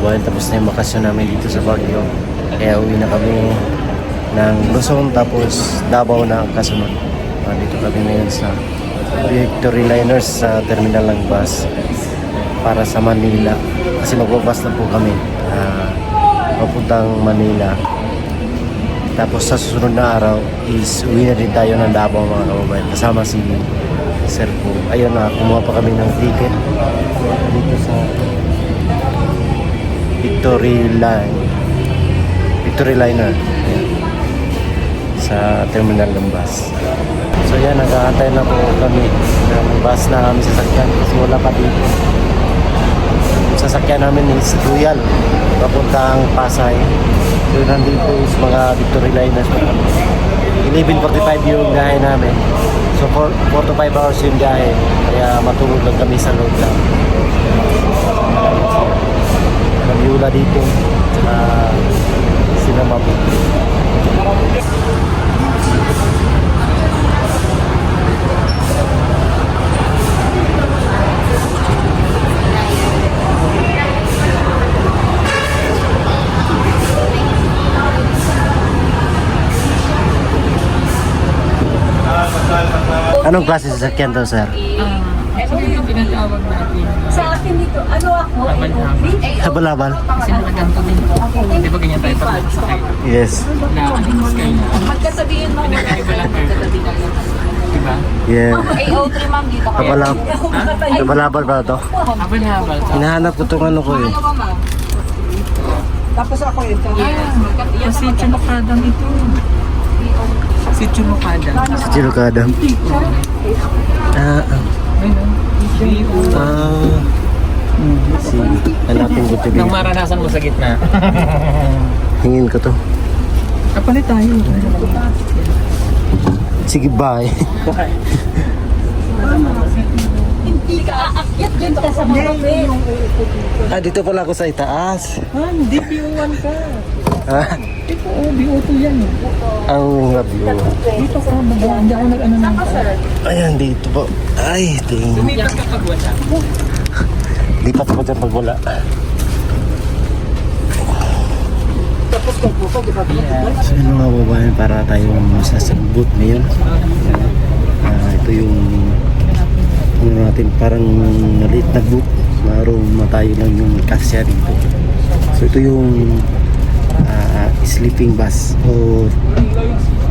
kababayan, tapos na yung bakasyon namin dito sa Baguio. Kaya uwi na kami ng Luzon, tapos Davao na kasunod. Dito kami ngayon sa Victory Liners sa terminal ng bus para sa Manila. Kasi magbabas na po kami papuntang Manila. Tapos sa susunod na araw is uwi na din tayo ng Davao mga kababayan. Kasama si Sir po. Ayun na, kumuha pa kami ng ticket dito sa Victory Liner. Ayan. Sa terminal ng bus. So yan, nag-aantay na po kami ng bus na kami sasakyan kasi wala pa dito. Yung sasakyan namin is Royal papuntang Pasay. So nandito is mga Victory Liners pa kami. 11:45 yung biyahe namin. So 4 to 5 hours yung biyahe. Kaya matulog lang kami sa loob lang. Nag-iula dito sa Sinamabu. Anong klase sasakyan to, sir? Actually, yung pinatawag natin. Sa akin dito, ano ako? Habal-habal? Kasi nakaganto din po. Di ba ganyan tayo pag nakasakay? Yes. Na ano sky na. Magkasabihin mo. Pinagkaiba lang kayo. Diba? Yeah. AO3 ma'am, dito ka. Habal-habal ba ito? Habal-habal. Hinahanap ko itong ano ko eh. Ano ba ma'am? Tapos ako yun. Kasi Chumokadang ito. Si Chumokadang. Sa Chilocada. Si hanapin ko ito Nang maranasan mo sa gitna. Hingin ko to. Kapalit tayo. Sige, bye. Hindi ka aakyat dun ka sa mga Dito pala ako sa itaas. Hindi, BO1 ka. Ito, BO2 yan. Ang review. Dito ka, baba. Hindi ako nag-ano na. Ayan, dito po. Ay, ting. Lumipat ka pag wala. Lipat ko dyan pag wala. So yun mga babayan, para tayong masasagbot ngayon. Ito yung ano natin, parang maliit na boot. Maroon tayo lang yung kasya dito. So ito yung sleeping bus. O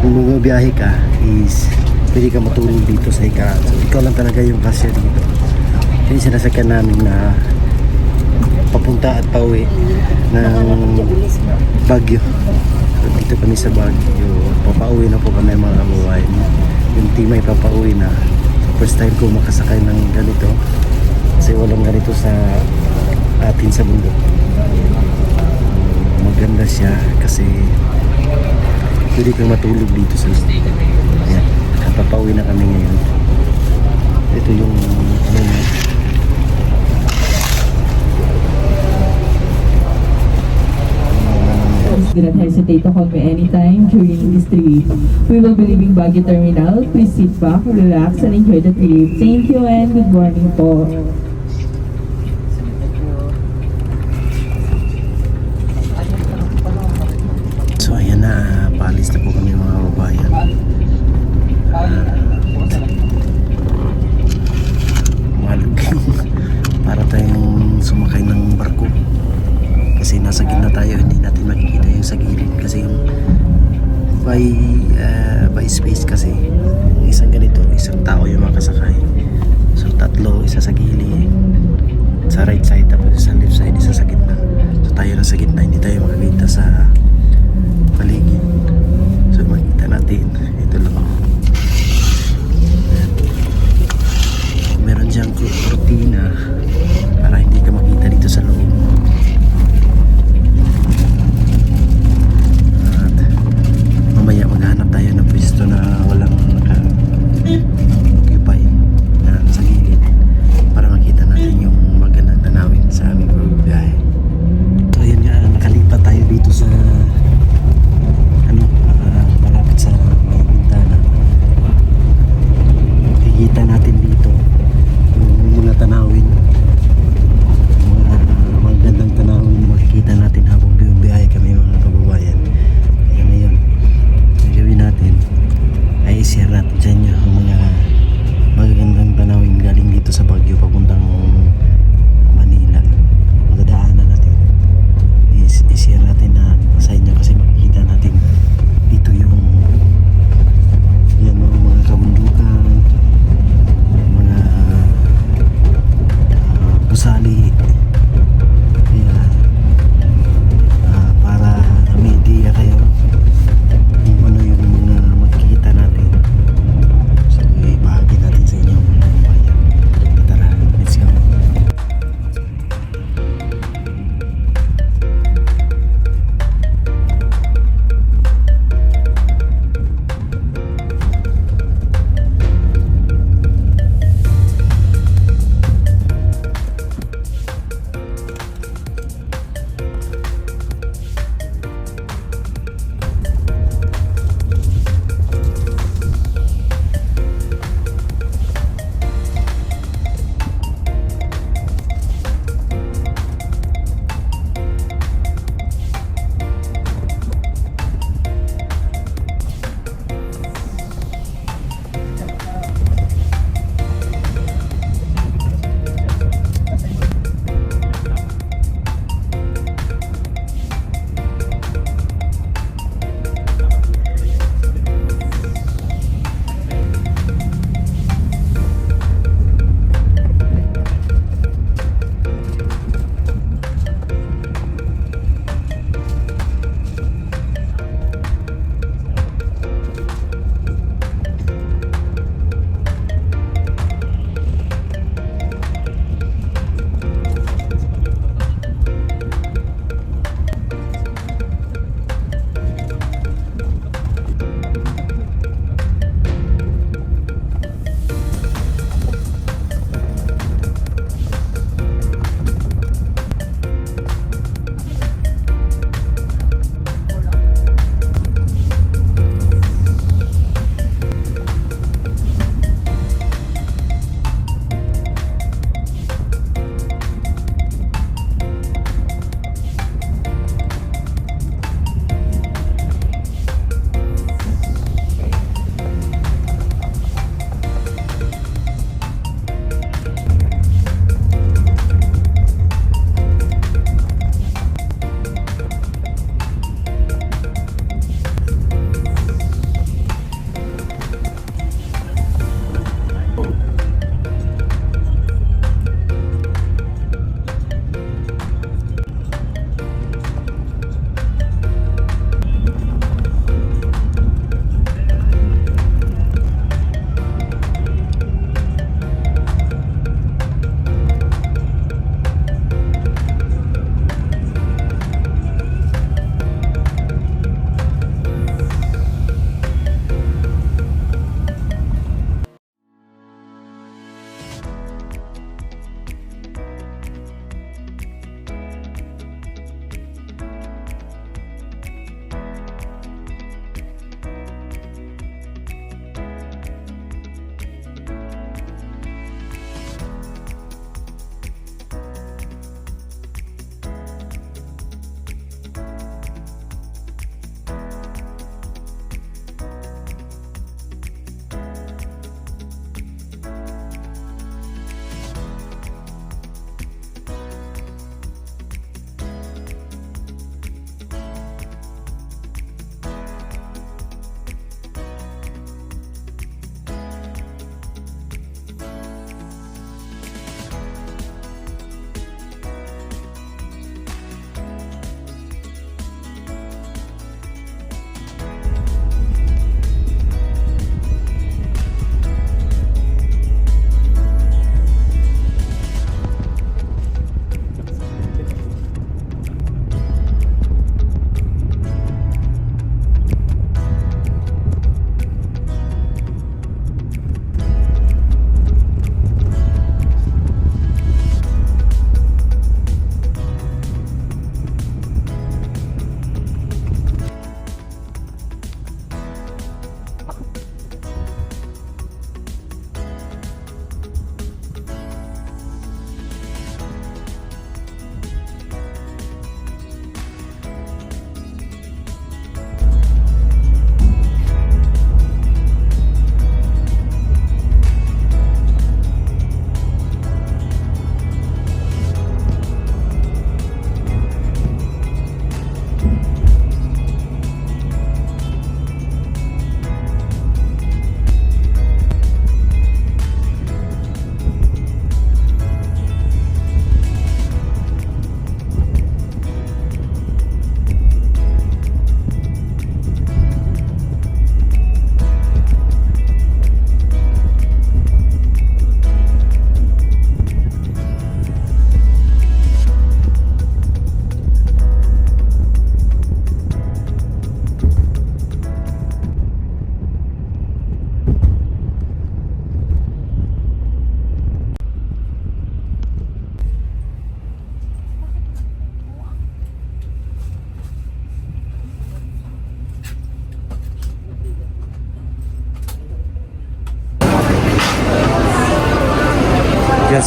kung bumabiyahe ka is pwede ka matulog dito sa higa. So ikaw lang talaga yung kasya dito. Yung sinasakyan namin na papunta at pauwi ng Baguio. So, dito kami sa Baguio. Papauwi na po kami mga kababayan. Yung team ay papauwi na. So, first time ko makasakay ng ganito. Kasi walang ganito sa atin sa mundo. Maganda siya kasi pwede kang matulog dito sa loob. Ayan. Papauwi na kami ngayon. Ito yung ano na. Do not hesitate to call me anytime during this trip. We will be leaving Baguio Terminal. Please sit back, relax, and enjoy the trip. Thank you and good morning po. So ayan na, paalis na po kami mga kababayan. Maluging para tayong sumakay ng barko. Kasi nasa gitna tayo, hindi natin makikita yung sa gilid kasi yung by space kasi isang ganito, isang tao yung makasakay. So tatlo, isa sa gilid, sa right side, tapos sa left side, isa sa gitna. So tayo na sa gitna, hindi tayo makikita sa paligid. So makita natin, ito lang. Meron diyang kurtina para hindi ka makita dito sa loob. Mamaya maghanap tayo ng pwesto na walang naka-occupy na sa gilid para makita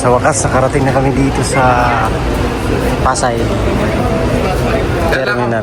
Sa wakas, nakarating na kami dito sa Pasay Terminal.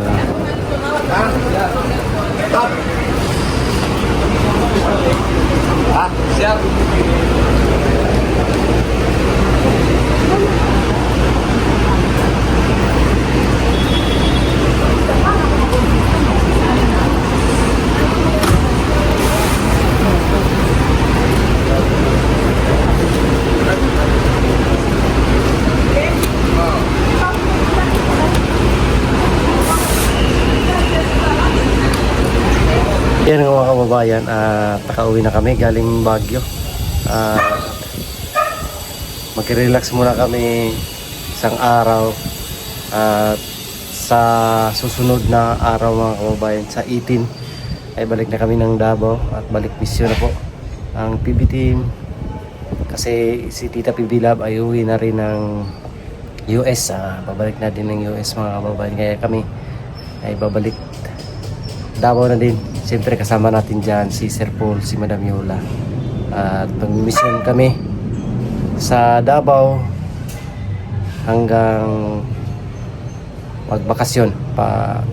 Yan mga kababayan, nakauwi na kami galing Baguio. Mag-relax muna kami isang araw at sa susunod na araw mga kababayan, sa 18 ay balik na kami ng Davao at balik misyon na po ang PB team kasi si Tita PB Lab ay uwi na rin ng US. Babalik na din ng US mga kababayan, kaya kami ay babalik Davao na din. Siyempre kasama natin dyan si Sir Paul, si Madam Yola. At mag-mission kami sa Davao hanggang magbakasyon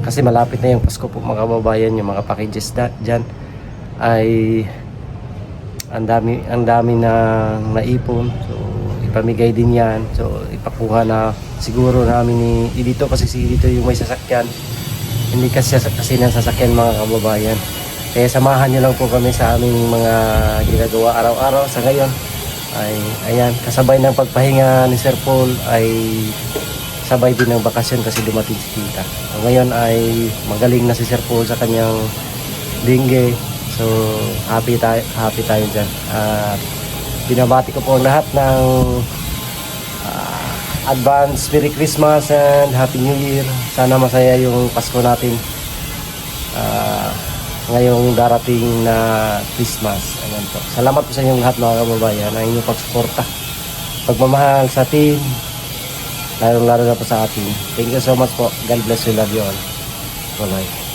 kasi malapit na yung Pasko po mga kababayan. Yung mga packages dyan ay ang dami na naipon, so ipamigay din yan, so ipakuha na siguro namin ni dito kasi si dito yung may sasakyan, hindi kasi ng sasakyan mga kababayan. Kaya samahan nyo lang po kami sa aming mga ginagawa araw-araw. Sa ngayon ay ayan, kasabay ng pagpahinga ni Sir Paul ay sabay din ng bakasyon kasi dumating si Tita. So, ngayon ay magaling na si Sir Paul sa kanyang dengue. So happy tayo dyan. At binabati ko po ang lahat ng advance Merry Christmas and Happy New Year. Sana masaya yung Pasko natin ngayong darating na Christmas. Ayan po. Salamat po sa inyong lahat mga kababayan na inyong pagsuporta, pagmamahal sa team, lalo na po sa atin. Thank you so much po. God bless you. Love you all. Bye-bye.